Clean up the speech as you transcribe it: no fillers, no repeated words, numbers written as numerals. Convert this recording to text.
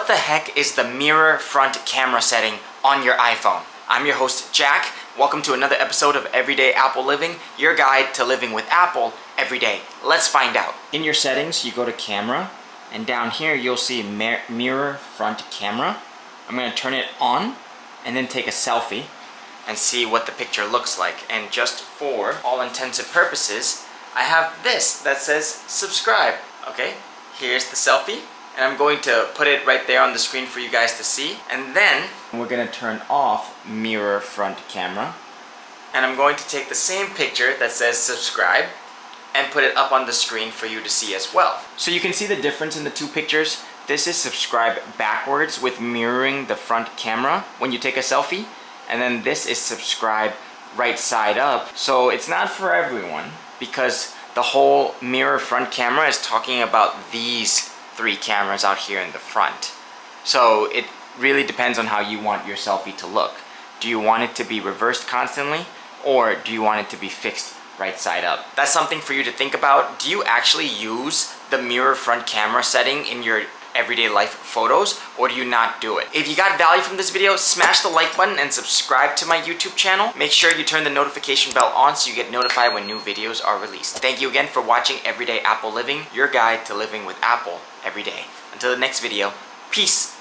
What the heck is the mirror front camera setting on your iPhone? I'm your host, Jack. Welcome to another episode of Everyday Apple Living, your guide to living with Apple every day. Let's find out. In your settings, you go to Camera, and down here you'll see Mirror Front Camera. I'm going to turn it on and then take a selfie and see what the picture looks like. And just for all intents and purposes, I have this that says subscribe. Okay, here's the selfie. And I'm going to put it right there on the screen for you guys to see. And then we're going to turn off mirror front camera. And I'm going to take the same picture that says subscribe and put it up on the screen for you to see as well. So you can see the difference in the two pictures. This is subscribe backwards with mirroring the front camera when you take a selfie. And then this is subscribe right side up. So it's not for everyone because the whole mirror front camera is talking about these three cameras out here in the front. So it really depends on how you want your selfie to look. Do you want it to be reversed constantly, or do you want it to be fixed right side up? That's something for you to think about. Do you actually use the mirror front camera setting in your everyday life photos, or do you not do it? If you got value from this video, smash the like button and subscribe to my YouTube channel. Make sure you turn the notification bell on so you get notified when new videos are released. Thank you again for watching Everyday Apple Living, your guide to living with Apple every day. Until the next video, peace.